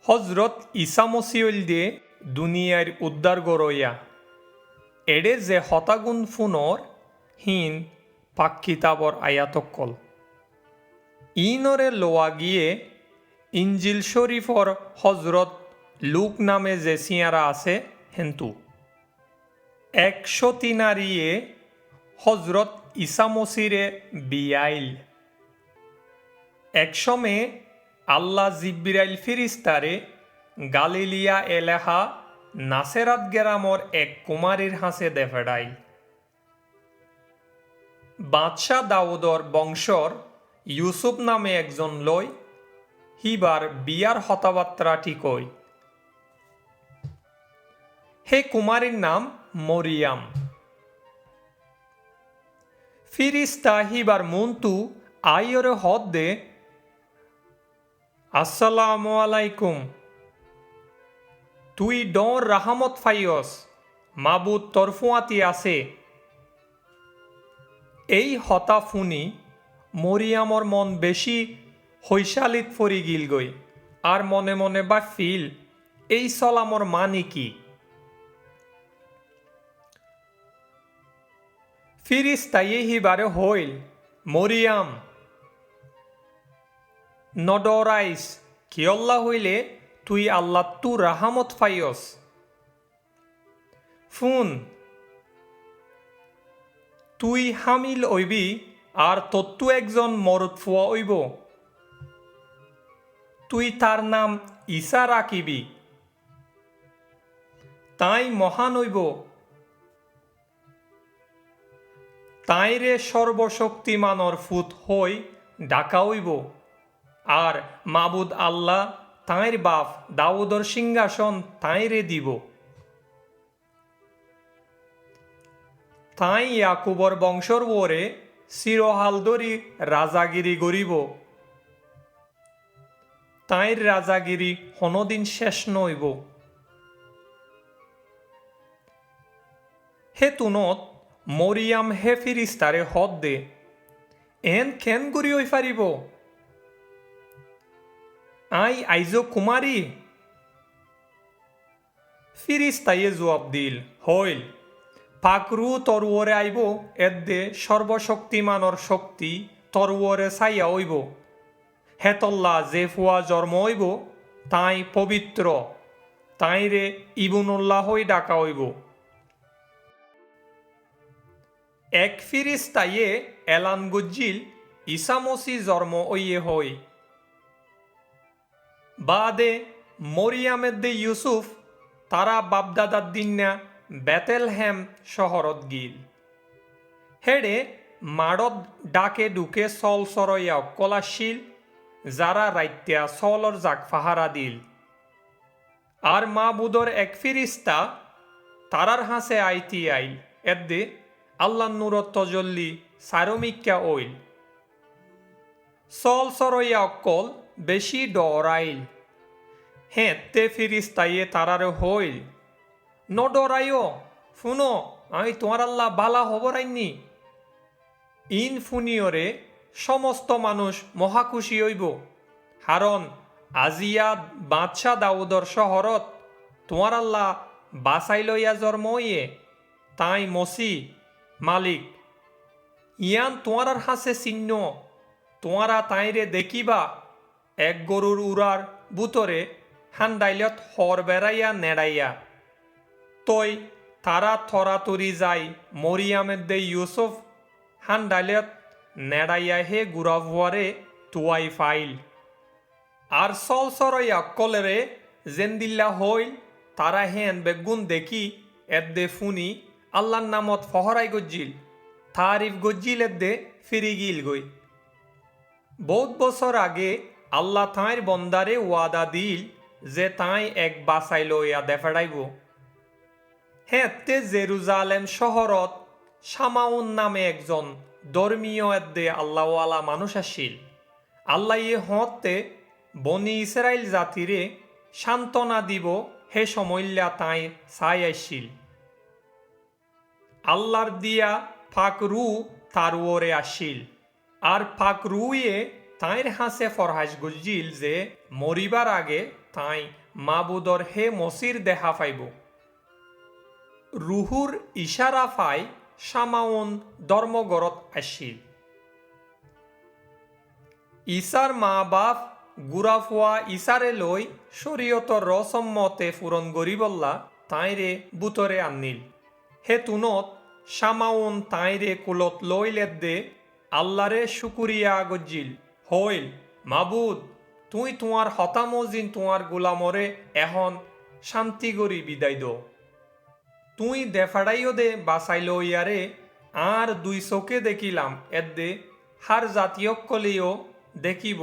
হজরত ঈসা মসিউল দিয়ে দুনিয়ার উদ্ধার গরইয়া এডে যে হতাগুণ ফুনর হিন পাক কিতাবর আয়াতকল ইনরে লোয়া গিয়ে ইঞ্জিল শরীফর হজরত লুক নামে যে সিয়ারা আছে হেন্তু 103 হজরত ঈসা মসিরে বিয়াইল একসমে আল্লাহ জিব্রাইল ফিরিস্তারে গালিলিয়া এলাহা নাসেরাত গেরামর এক কুমারীর হাসে দেফেডাইল বাদশাহ দাউদর বংশর ইউসুফ নামে একজন লই হিবার বিয়ার হতাবাত্রাটি কই হে কুমারীর নাম মরিয়াম ফিরিস্তা হিবার মুন্তু আইয়রে হদ দে আসসালামু আলাইকুম তুই ডর রাহামত ফাইয়স মাবুদ তরফুয়াতি আছে এই হতা ফুনি মরিয়ামর মন বেশি হৈশালিত ফরি গিল গই আর মনে মনে বা ফিল এই সলামর মানি কি ফিরিস্তায়ে হিবারে হইল মরিয়াম নডরাইস কিয়ল্লা হইলে তুই আল্লাহ তু রাহামত ফাইয়স ফুন তুই হামিল ওইবি আর তত্তু একজন মরদ ফুয়া ওইব তুই তার নাম ঈসা রাখিবি তাই মহান হইব তাইরে সর্বশক্তিমানর ফুত হই ডাকা হইব আর মাবুদ আল্লাহ তাইর বাপ দাউদর সিংহাসন তাইরে দিব তাই ইয়াকুবর বংশর ওরে চিরহালদরি রাজাগিরি গরিব তাইর রাজাগিরি হনদিন শেষ নইব হে তুনত মরিয়াম হে ফিরিস্তারে হদ দে এন খেন গুরি হই ফারিব আই আইজো কুমারী ফিরিস্তাইয়ে জবাব দিল হইল পাকরু তরুয়রে আইব এদ্দে সর্বশক্তিমানর শক্তি তরুয়রে চাইয়া হইব হেতল্লা যে ফুয়া জন্ম হইব তাই পবিত্র তাইরে ইবনুল্লাহ হই ডাকা হইব এক ফিরিস্তাইয়ে এলান গুজ্জিল ঈসা মসি জন্ম ওইয়ে হই বাদে মরিয়ামের দে ইউসুফ তারা বাপদাদার দিন্না বেতেলহেম শহরত গিল হেডে মাড়ত ডাকে ডুকে চল সরইয়া কলাশিল যারা রাইত্যা চলর জাক ফাহারা দিল আর মাবুদর এক ফিরিস্তা তারার হাসে আইতি আইল এদ্দে আল্লাহ নুরত তজল্লি সারমিক্যা ওইল চল সরইয়া অক্কল বেশি ডরাইল হ্যাঁ তে ফিরিস্তাইয়ে তারারে হইল ন ডরাইও ফুনো আমি তোমার আল্লাহ বালা হবরাইনি ইন ফুনিয়রে সমস্ত মানুষ মহাখুশি হইব হারণ আজিয়া বাদশাহ দাউদর শহরত তোমার আল্লাহ বাসাই লইয়া জন্ম হইয়ে তাই মসি মালিক ইয়ান তোমার হাসে চিহ্ন তোমারা তাইরে দেখিবা এক গরুর উড়ার বুতরে হান্ডাইলত হর বেড়াইয়া নেড়াইয়া তই তারা থরাতরি যাই মরিয়ামের দে ইউসুফ হান্ডাইলত নেড়াইয়া হে গুড়াভুয়ারে তুয়াই ফাইল আর চল সরইয়া কলেরে জেন্দিল্লা হইল তারা হেন বেগুন দেখি এদ্দে ফুনি আল্লাহর নামত ফহরাই গজ্জিল তারিফ গজ্জিল এদ্দে ফিরি গিল গই বহুত বছর আগে আল্লাহ তাঁর বন্দারে ওয়াদা দিল যে তাই এক বাসাই লইয়া দেফাড়াইব হ্যাঁ তে জেরুজালেম শহরত শামাউন নামে একজন ধর্মীয় এদ্দে আল্লাহওয়ালা মানুষ আসিল আল্লাহ ইয়ে হতে বনি ইসরাইল জাতিরে সান্ত্বনা দিব হে সময়ল্যা তাই চাই আসিল আল্লাহর দিয়া ফাক রু তার ওরে আসিল আর ফাক রুয়ে তাইর হাসে ফরহাস গুজিল যে মরিবার আগে তাই মাবুদর হে মসির দেখা পাইব। রুহুর ইশারা পাই সামাউন ধর্মগরত আসিল। ইসার মা বাপ গুড়াফুয়া ইসারে লই শরীয়তর রসম্মতে ফুরন গরিবল্লা তাইরে বুতরে আনিল। হে তুনত সামাউন তাইরে কুলত লইলেত দে আল্লাহরে শুকুরিয়া গজ্জিল হইল, মাবুদ তুই তোমার হতামজিন তোমার গোলামরে এখন শান্তি গরি বিদায় দো। তুই দেফাড়াইও দে বাসাইল ইয়ারে আর দুই চোখে দেখিলাম এদে হার জাতীয় কলিও দেখিব।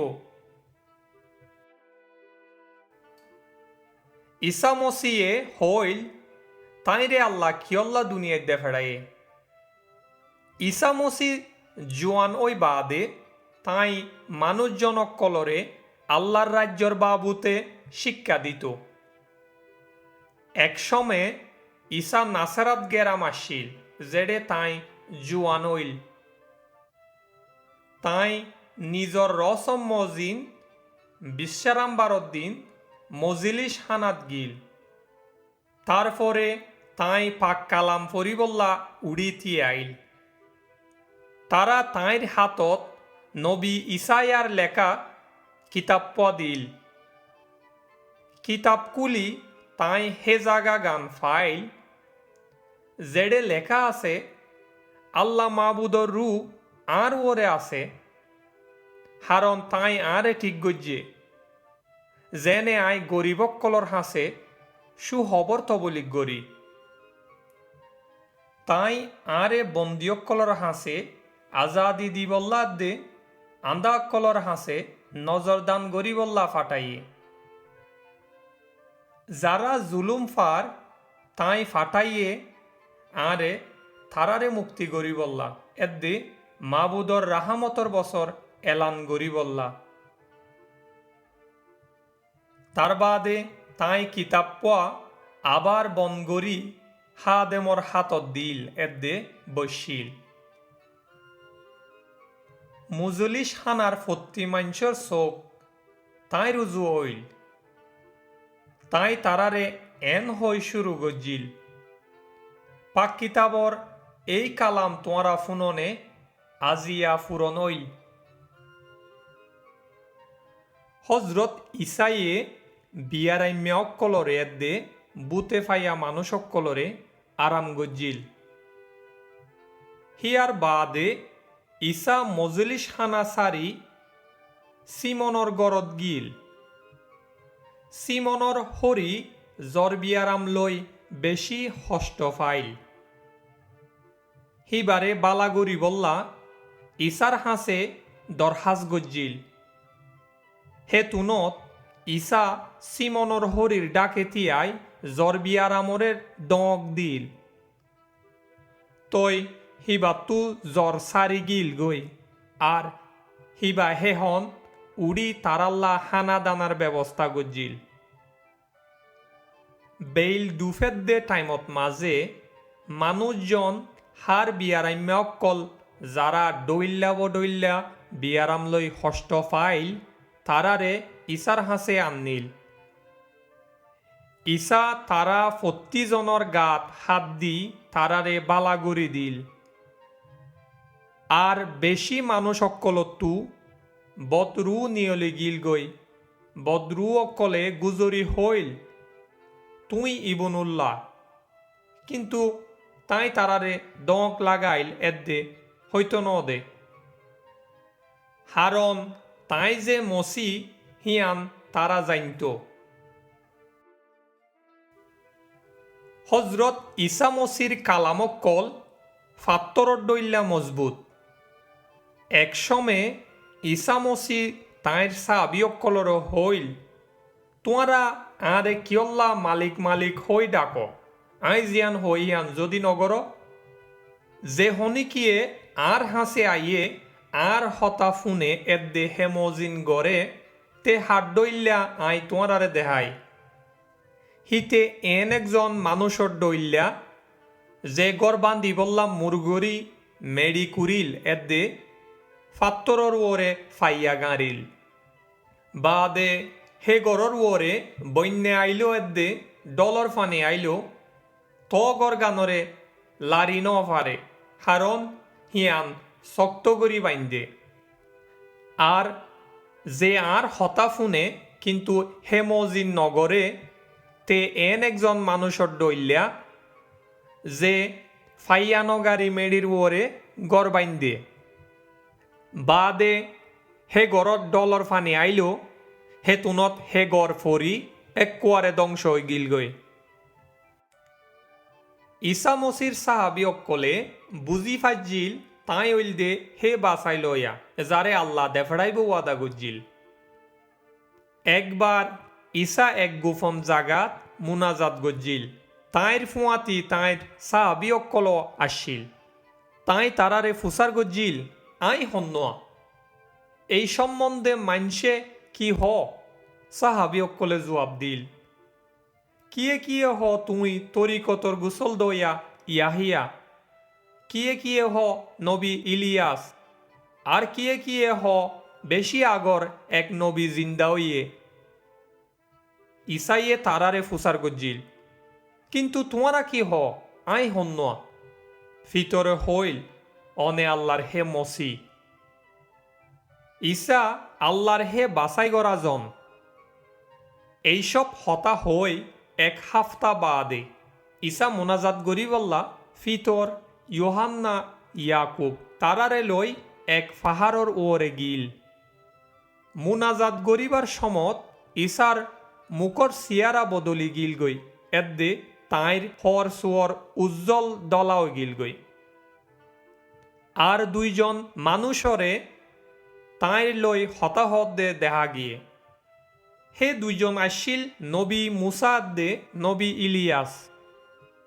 ঈসা মসিয়ে হইল তাইরে আল্লাহ কিয়ল্লা দুনিয়ায় দেফাড়াইয়ে। ঈসা মসি জোয়ান ওই বাদে তাই মানুষজনক কলরে আল্লাহর রাজ্যর বাবুতে শিক্ষা দিত। একসময়ে ঈসা নাসারাত গেরাম আসিল যেডে তাই জোয়ান হইল। তাই নিজর রসম মজিন বিশ্রামবারত দিন মজিলিস হানাত গিল। তারপরে তাই পাক কালাম ফরিবল্লা উড়িতি আইল। তারা তাইর হাতত নবী ইসায়ার লেখা কিতাব দিল। কিতাবকুলি তাই হে জাগা গান ফাইল যেডে লেখা আছে আল্লাহ মাবুদর রু আর ওরে আছে, হারণ তাই আরে ঠিক গজ্জে যেনে আই গরিবকলর হাসে সুহবর তবলিক গরি। তাই আরে বন্দিয়কলর হাসে আজাদি দিবল্লা দে আন্দাকলর হাসে নজরদান গরিবল্লা ফাটাইয়ে। যারা জুলুম ফার তাই ফাটাইয়ে আরে থারারে মুক্তি গরিবল্লা এদ্দে মাবুদর রাহামতর বছর এলান গরিবল্লা। তার বাদে তাই কিতাব পোয়া আবার বনগরি হা দেমর হাতত দিল এদ্দে বসিল। মুজলিস হানার ফত্তি মাঞ্চর চোখ তাই রুজু হইল। তাই তারারে এন হই শুরু গজ্জিল, পাক কিতাবর এই কালাম তোয়ারা ফুননে আজিয়া ফুরন হইল। হজরত ইসাইয়ে বিয়ারাইম্য অক্কলরে এদ্দে বুতে ফাইয়া মানুষ অক্কলরে আরাম গজ্জিল। হিয়ার বাদে ঈসা মজলিস খানা সারি সিমনর গরত গিল। সিমনর হরি জ্বর বিয়ারাম লই বেশি হষ্ট ফাইল। হিবারে বালাগুড়ি বল্লা ঈসার হাসে দরহাজ গজ্জিল। হে তুনত ঈসা সিমনর হরির ডাকে তিয়াই জ্বর বিয়ারামরের ডক দিল। তই হিবা তু জ্বর সারি গিল গই আর হিবা হেহন উড়ি তারাল্লা হানা দানার ব্যবস্থা গজ্জিল। বেইল দুফেদ দে টাইমত মাঝে মানুষজন হার বিয়ারাম্য অক্কল যারা ডইল্লা বডইল্লা বিয়ারাম লই হষ্ট ফাইল তারারে ঈসার হাসে আননিল। ঈসা তারা 40 জনের গাত হাত দি তারারে বালাগুড়ি দিল। আর বেশি মানুষ অক্কলতু বদরু নিয়লি গিল গই। বদরু অক্কলে গুজরি হইল তুই ইবনুল্লাহ, কিন্তু তাই তারারে ডক লাগাইল এদ্দে হইতো ন দে, হারণ তাই যে মসি হিয়ান তারা জাইনত। হজরত ঈসা মসির কালামক্কল ফাত্তরর দইল্লা মজবুত। একসময়ে ঈসা মসি তাইর সাহাবিয়ক্কলর হইল, তোয়ারা আরে কিয়ল্লা মালিক মালিক হই ডাক, আই জিয়ান হইয়ান যদি নগর। যে হনিকিয়ে আর হাসে আইয়ে আর হতা ফুনে এদ্দে হেমজিন গড়ে তে হাত দইল্লা আই তোয়ারারে দেহাই। হিতে এন একজন মানুষর দইল্লা যে গড় বান্ধি বললাম মুরগরি মেডি কুরিল এদ্দে ফাত্তরর ওরে ফাইয়া গাঁরিল। বাদে হে গরর ওরে বন্যে আইলো এদ্দে ডলর ফানে আইলো তো গর গানরে লারি ন পারে কারণ হিয়ান শক্ত করি বাইন্দে আর যে আর হতা ফুনে কিন্তু হে মজিন নগরে তে এন একজন মানুষর ডইল্যা যে ফাইয়ানো গাড়ি মেডির ওরে গড় বাইন্দে বাদে হে গড়ত ডলর ফানি আইলো হে তুনত হে গড় ফরি এক কুয়ারে ধ্বংস হয়ে গিলগৈ ঈসা মসির সাহাবি অক্কলে বুঝি ফাজিল তাই ওইল দে হে বাসাই লইয়া যারে আল্লাহ দেফড়াইব ওয়াদা গুজিল একবার ঈসা এক গোপন জাগাত মুনাজাত গজিল তাইর ফুয়াতি তাইর সাহাবি অক্কল আসিল তাই তারারে ফুসার গজিল আই হন্নোয়া এই সম্বন্ধে মানসে কি হ সাহাবি অক্কলে জবাব দিল কিয়ে কিয়ে হ তুই তরিকতর গুসল দইয়া ইয়াহিয়া কিয়ে হ নবী ইলিয়াস আর কিয়ে হ বেশি আগর এক নবী জিন্দা হইয়ে ইসাইয়ে তারারে ফুসার গজিল কিন্তু তোমারা কি হ আই হন্নোয়া ফিতরে হইল অনে আল্লাহর হে মসি ঈসা আল্লাহর হে বাসাই গরা জন এইসব হতা হই এক হাফতা বাদে ঈসা মোনাজাত গরিবল্লা ফিতর ইয়োহান্না ইয়াকুব তারারে লই এক ফাহারর ওরে গিল মোনাজাত গরিবার সমত ঈসার মুখর সিয়ারা বদলি গিল গই এদ্দে তাইর হর সুয়র উজ্জ্বল দলাও গিল গই আর দুইজন মানুষরে তাইর লই হতাহত দে দেখা গিয়ে হে দুইজন আসিল নবী মুসা দে নবী ইলিয়াস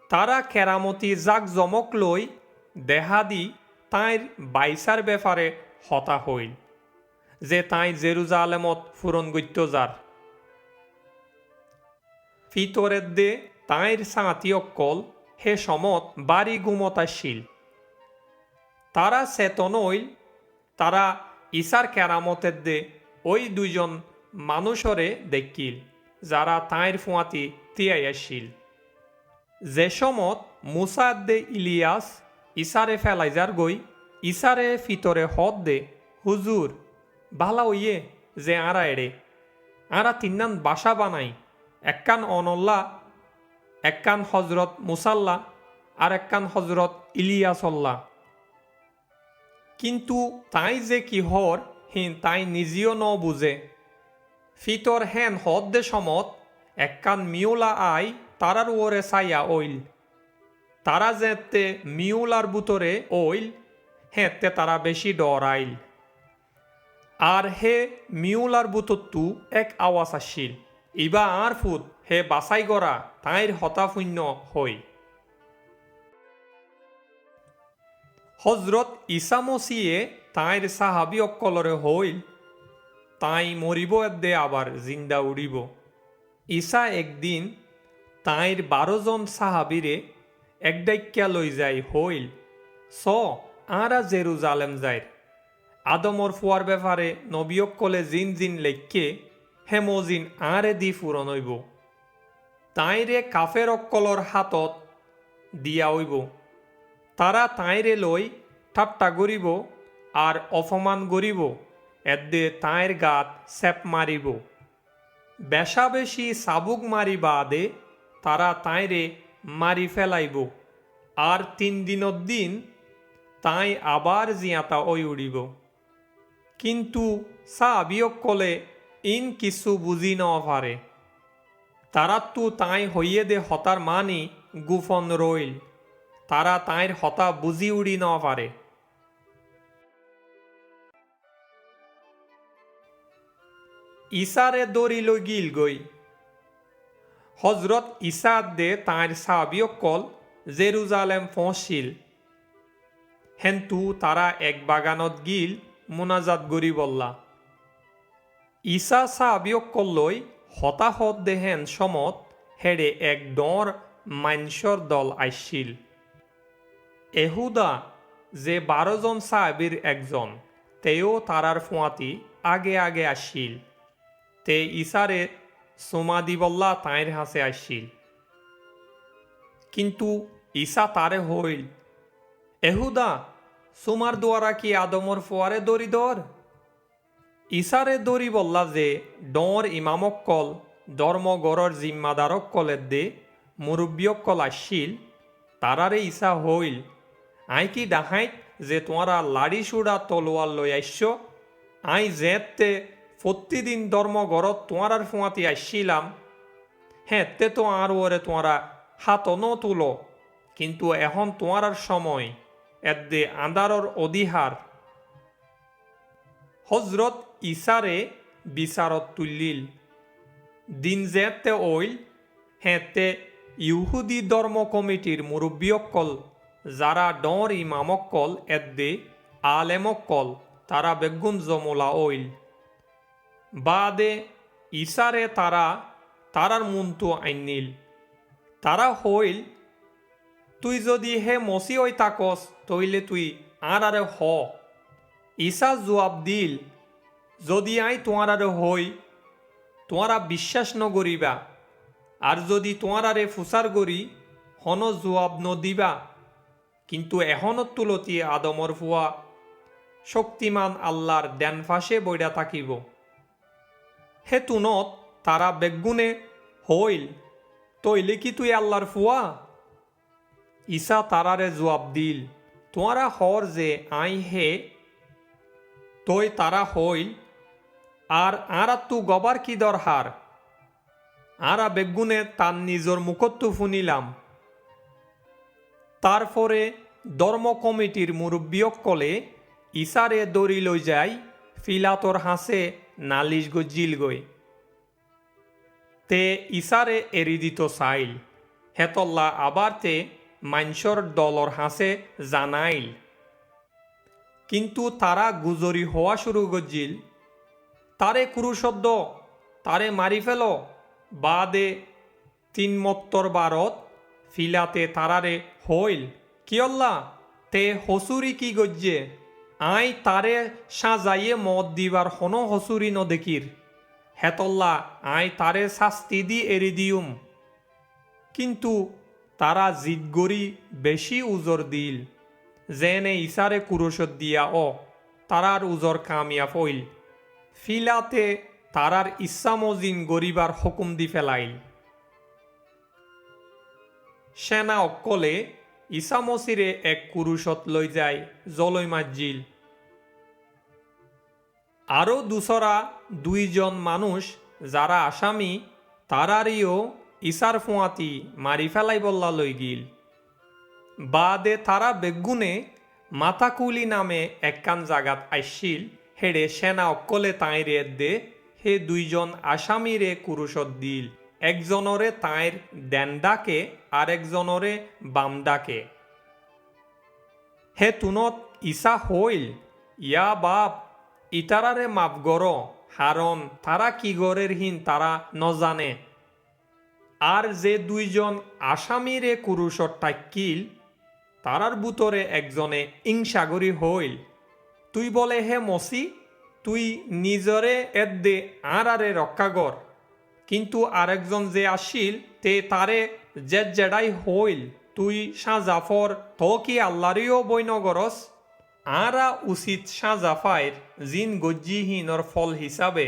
তারা কেরামতি জাক জমক লই দেহা দি তাইর বাইসার ব্যাপারে হতা হইল যে তাই জেরুজালেমত ফুরন গত্য যার ফিতরের দে তাইর সাঁতি অক্কল হে সমত বাড়ি গুমত আসিল তারা চেতন হইল তারা ঈসার কেরামতের দে ওই দুইজন মানুষরে দেখিল যারা তাইর ফুয়াতি তিয়াই আসিল যে সমত মুসা দে ইলিয়াস ইসারে ফেলাইজার গই ইসারে ফিতরে হদ দে হুজুর ভালা ওইয়ে যে আরা এড়ে আরা তিন্নান বাসা বানাই এককান অনল্লা এককান হজরত মুসাল্লা আর এককান হজরত ইলিয়াসল্লা কিন্তু তাই যে কি হর হিন তাই নিজেও ন বুঝে ফিতর হেন হদ দে সমত এককান মিউলা আই তারার ওরে সাইয়া ওইল তারা যেতে মিউলার বুতরে ওইল হেতে তারা বেশি ডরাইল আর হে মিউলার বুতত্তু এক আওয়াজ আসিল ইবা আর ফুট হে বাসাই গড়া তাইর হতাশূন্য হই হজরত ঈসা মসিয়ে তাইর সাহাবি অক্কলরে হইল তাই মরিব এদ্দে আবার জিন্দা উড়িব ঈসা একদিন তাইর 12 জন সাহাবিরে এক ডাইক্যা লই যাই হইল স আরা জেরুজালেম যাইর আদমর ফুয়ার ব্যাপারে নবিয়ক্কলে জিন জিন লেখকে হেমজিন আরে দি ফুরন হইব তাইরে কাফের অক্কলর হাতত দিয়া হইব তারা তাইরে লই ঠাট্টা গরিব আর অপমান গরিব এদ্দে তাইর গাত সেপ মারিব বেশা বেশি সাবুক মারি বাদে তারা তাইরে মারি ফেলাইব আর 3 দিনত দিন তাই আবার জিয়াতা ওই উড়িব কিন্তু সাহাবিয়ক্কলে ইন কিছু বুঝি ন পারে তারা তু তাই হইয়ে দে হতার মানি গুফন রইল তারা তাইর হতা বুঝি উড়ি ন পারে ঈসারে দরিল গিল গই হজরত ঈসা দে তাইর সাহাবিয়ক্কল জেরুজালেম পৌঁছিল হেন্তু তারা এক বাগানত গিল মুনাজাত গরি বললা ঈসা সাহাবিয়ক্কল লই হতাহত দেহেন সমত হেড়ে এক ডর মাইনসর দল আইছিল এহুদা যে 12 জন সাহাবির একজন তেও তারার ফুয়াতি আগে আগে আসিল তে ইসারে সোমা দিবল্লা তাইর হাসে আসছিল। কিন্তু ইসা তারে হইল, এহুদা সুমার দ্বারা কি আদমর ফোয়ারে দড়ি দর? ইসারে দড়ি বললা যে ডর ইমামক্কল ধর্মগড়র জিম্মাদারক্কলের দে মুরব্বিয়ক্কল আসছিল, তারারে ইসা হইল, আই কি ডাহাইত যে তোমারা লাড়ি সুড়া তলোয়ার লই আইস? আই যেতে প্রতিদিন ধর্মগড়ত তোমার ফুঁয়াতি আসছিলাম, হ্যাঁ তে তো আর ওরে তোমারা হাত ন তুলো, কিন্তু এখন তোমার সময় এদে আন্দারর অধিহার। হজরত ইসারে বিচারত তুলিল, দিন যেতে ওইল, হ্যাঁ তে ইহুদি ধর্ম কমিটির মুরব্বিয়ক্কল যারা ডর ইমামক্কল এদে আলেমক্কল তারা বেগুন জমলা ওইল। বাদে ইসারে তারার মুন্তু আইনিল। তারা হইল, তুই যদি হে মসি ওই তাকস তইলে তুই আরে হ। ইসা জবাব দিল, যদি আই তোমারে হই তোমারা বিশ্বাস ন করিবা, আর যদি তোমারে ফুসার করি হন জবাব ন দিবা। কিন্তু এখনো তুলতি আদমর ফুয়া শক্তিমান আল্লাহর ড্যান ফাঁসে বইরা থাকিব। হে তুনত তারা বেগুনে হইল, তইলে কি তুই আল্লাহর ফুয়া? ইসা তারারে জবাব দিল, তোমারা হর যে আই হে, তই তারা হইল, আর তু গবার কি দরহার? আরা বেগুনে তার নিজর মুখত্তু ফুনিলাম। তারপরে ধর্ম কমিটির মুরব্বিয়ক্কলে ইসারে দড়ি লই যাই ফিলাতর হাসে নালিশ গজিল গই। তে ইসারে এরি দিত চাইল, হেতল্লা আবার তে মাইনসর দলর হাসে জানাইল। কিন্তু তারা গুজরি হওয়া শুরু গজিল, তারে কুরুশব্দ, তারে মারি ফেল। বাদে 3 মত্তর বারত ফিলাতে তারারে হইল, কিয়ল্লা তে হসুরি কি গজ্জে? আই তারে সাজাইয়ে মদ দিবার হন হসুরি ন দেখির, হেতল্লা আই তারে শাস্তি দি এরি দিউম। কিন্তু তারা জিদগরি বেশি উজর দিল, যেনে ইসারে কুরুশত দিয়া তারার উজর কামিয়া ফইল। ফিলাতে তারার ইচ্ছামজিন গরিবার হুকুম দি ফেলাইল। সেনা অক্কলে ইসামসিরে এক কুরুশত লই যায় জলই মাজিল। আরও দুসরা 2 জন মানুষ যারা আসামি তারারিও ইসার ফুঁয়াতি মারি ফেলাই বল্লা লই গিল। বাদে তারা বেগুনে মাথাকুলি নামে একখান জাগাত আইসিল, হেড়ে সেনা অক্কলে তাঁইরে দে হে 2 জন আসামিরে কুরুশত দিল, একজনরে তাঁর দেন ডাকে আর একজনরে বাম ডাকে। হে তুনত ইসা হইল, ইয়া বাপ ইতারারে মাপ গর, হারণ তারা কি গরের হিন তারা ন জানে। আর যে 2 জন আসামিরে কুরুশত টাকিল তারার বুতরে একজনে ইংসাগরি হইল, তুই বলে হে মসি, তুই নিজরে এদ্দে আরে রক্ষা কর। কিন্তু আরেকজন যে আসিল তে তারে জেডাই হইল, তুই শাহজাফর তো কি আল্লাহরিও বৈনগরস? আরা উচিত শাহজাফাইর জিন গজ্জিহীনর ফল হিসাবে।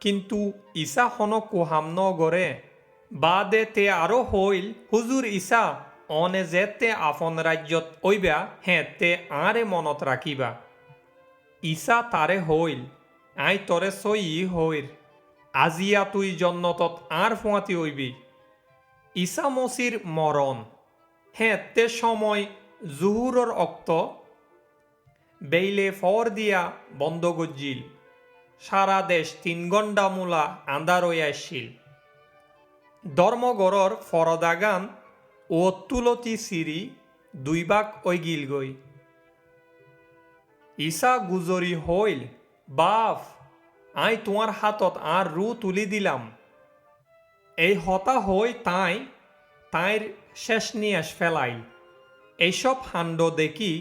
কিন্তু ইসা হন কুহাম ন গরে। বাদে তে আরো হইল, হুজুর ইসা অনে যেতে আফন রাজ্যত ওইবা, হ্যাঁ তে আরে মনত রাখিবা। ইসা তারে হইল, আই তরে সই হইর, আজিয়া তুই জন্নতত আর ফুঁয়াতি হইবি। ইসা মসির মরণ, হ্যাঁ তে সময় জুহুরর অক্ত বেইলে ফর দিয়া বন্ধ গজ্জিল। সারা দেশ 3 ঘণ্টা মূলা আন্দার হইয়া আসছিল। ধর্মগড়র ফরদাগান ও তুলতি সিরি 2 ভাগ ওই গিল গই। ইসা গুজরি হইল, বাপ আই তোমার হাতত আর রু তুলি দিলাম। এই হতা হই তাইর শেষ নিয়াস ফেলাইল। এইসব হান্ড দেখি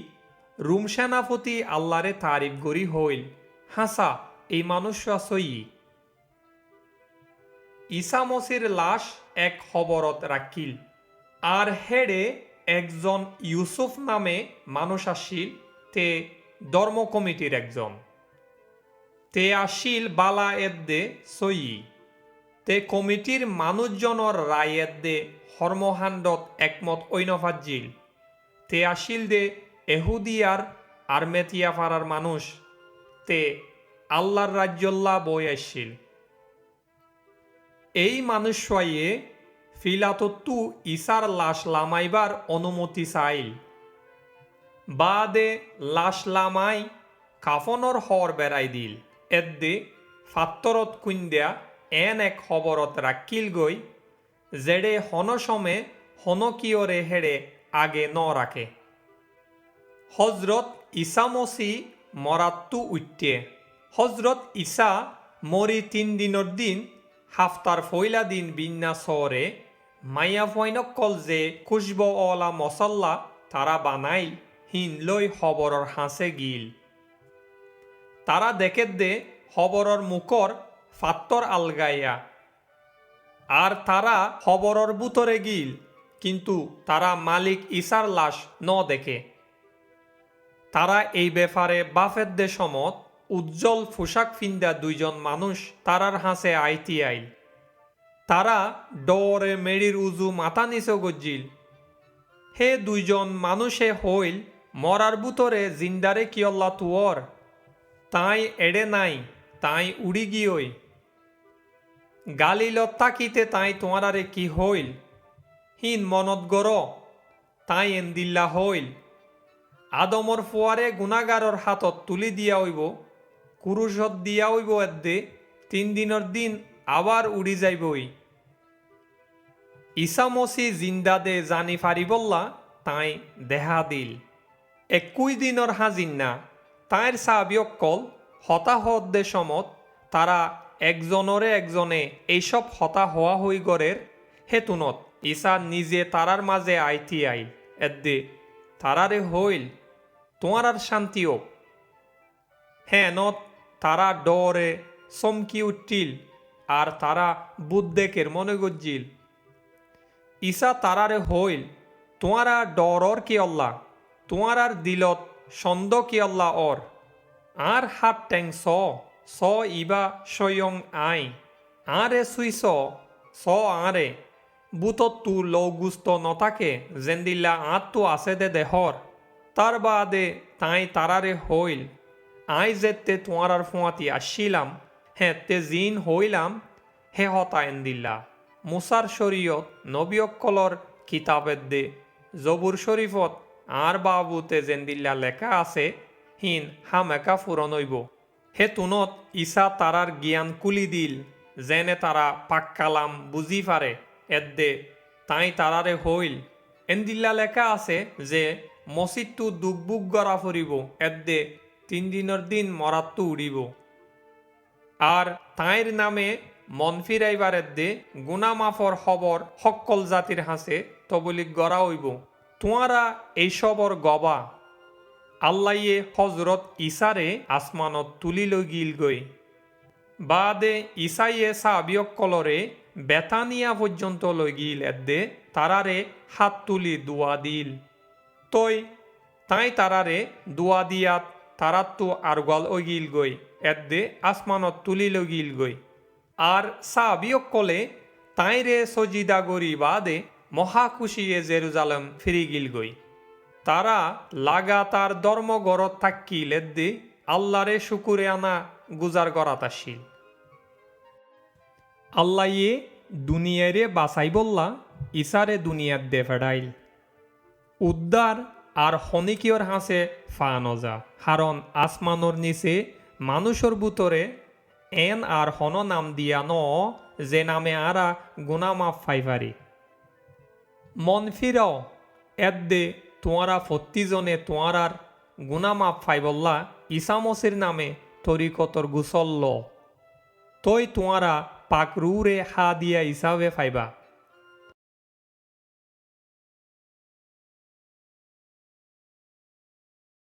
রুম সেনাপতি আল্লাহরে তারিফ গরি হইল, হাসা এই মানুষ সই। ঈসা মসির লাশ এক খবরত রাখিল। আর হেডে একজন ইউসুফ নামে মানুষ আসিল, তে ধর্ম কমিটির একজন। তে আসিল বালা এদ্দে সই। তে কমিটির মানুষজনের রায় এদ্দে হর্মহাণ্ডত একমত ঐনফাজিল। তে আসিল দে এহুদিয়ার আরমেতিয়া ফারার মানুষ। তে আল্লাহর রাজ্যল্লা বই আসিল। এই মানুষ সাইয়ে ফিলাতত্তু ঈসার লাশ লামাইবার অনুমতি চাইল। বাদে লাশ লামাই কাফনর হর বেড়াই দিল। এদ্দে ফাত্তরত কুইন্দিয়া এন এক খবরত রাখিল গই, জেডে হনসমে হনকিয়রে হেড়ে আগে ন রাখে। হজরত ঈসা মসি মরাত্তু উঠ্যে। হজরত ঈসা মরি 3 দিনের দিন হাফতার ফয়লা দিন বিন্যা শহরে মাইয়া ফৈনকল যে খুশব অলা মশল্লা তারা বানাইল হিন লই খবরর হাসে গিল। তারা দেখে দে খবরর মুখর ফাত্তর আলগাইয়া। আর তারা খবরর বুতরে গিল, কিন্তু তারা মালিক ঈসার লাশ ন দেখে। তারা এই ব্যাপারে বাফের দেশমত উজ্জ্বল পোশাক ফিন্দা 2 জন মানুষ তারার হাসে আইতি আইল। তারা ডরে মেড়ির উজু মাথা নিচে গজ্জিল। হে 2 জন মানুষে হইল মরার বুতরে জিন্দারে কিয়ল্লা তুয়র, তাই এড়ে নাই, তাই উড়ি গিয়ই। গালিলত তাকিতে তাই তোমারারে কি হইল, হিন মনত গর, তাই এন্দিল্লা হইল। আদমর ফুয়ারে গুণাগারর হাতত তুলি দিয়া হইব, কুরুষত দিয়া হইব এদ্দে 3 দিনের দিন আবার উড়ি যাইবই। ঈসা মসি জিন্দা দে জানি ফারিবল্লা তাই দেহা দিল। 21 দিনের হাজিন্না তাইর সাহাবিয়কল হতাহত দেশমত তারা একজনরে একজনে এইসব হতা হওয়া হই গরের হেতুনত ঈসা নিজে তারার মাঝে আইতি আইল। এদ্দে তারারে হইল তোমার আর শান্তিও। হ্যাঁ নত তারা ডরে চমকি উঠিল, আর তারা বুদ্ধেকের মনে গজ্জিল। ঈসা তারারে হইল তোমারা ডরর কি অল্লা, তোমার আর দিলত সন্দ কি অল্লা অর। আর হাত ট্যাং স ইবা স্বয়ং আই, আরে সুই স আরে বুতত তু লৌগুস্ত নতাকে জেন্দিল্লা আত তু আছে দে দেহর। তার বাদে তাই তারারে হইল আই যেতে তোমার ফুয়াতি আসিলাম, হ্যাঁ তে জিন হইলাম হে হতা এন্দিল্লা। মুসার শরীয়ত নবিয়কলর কিতাবের দে জবুর শরীফত আর বাবুতে জেন্দিল্লা লেখা আছে হিন হামেকা ফুরনইব। হে তুনত ঈসা তারার জ্ঞান কুলি দিল, যেনে তারা পাক্কালাম বুঝি পারে। এদ্দে তাই তারারে হইল এন্দিল্লা লেখা আছে যে মসজিদটু দুকবুক গড়া ফুরিব, এদ্দে 3 দিনের দিন মরাত্তু উড়িব। আর তাইর নামে মন ফিরাইবার এদ্দে গুনামাফর খবর সকল জাতির হাসে তবলিক গড়া হইব। তোমারা এইসবর গবা। আল্লাইয়ে হজরত ঈসারে আসমানত তুলি লই গিল গই। বাদে ঈসাইয়ে সাহাবিয়কলরে বেতানিয়া পর্যন্ত লই গিল। এদ্দে তারারে হাত তুলি দোয়া দিল। তাই তারারে দোয়া দিয়াত তারাত্তু আরগল ও গিল গই। এদ্দে আসমানত তুলি লই গিল গই। আর সাহাবিয়কলে তাইরে সজিদা গরি বাদে মহা খুশিয়ে জেরুজালেম ফিরি গিল গই। তারা লাগাতার ধর্মগরত থাকিল। এদ্দে আল্লাহরে শুকুরে আনা গুজার গরাত আসিল। আল্লাহয়ে দুনিয়ারে বাসাই বললা ঈসারে দুনিয়ার দে ফেডাইল। উদ্দার আর হনিকিয়র হাসে ফানজা, কারণ আসমানোর নিচে মানুষের বুতরে এন আর হন নাম দিয়া ন যে নামে আরা গুনামাফ ফাইভারি। মন ফিরাও, এদ্দে তোমারা 40 জনে তোমার গুনামাফ ফাইবল্লা ঈসা মসির নামে তরিকতর গুসল্ল। তোমারা পাকরুরে হা দিয়া হিসাবে ফাইবা।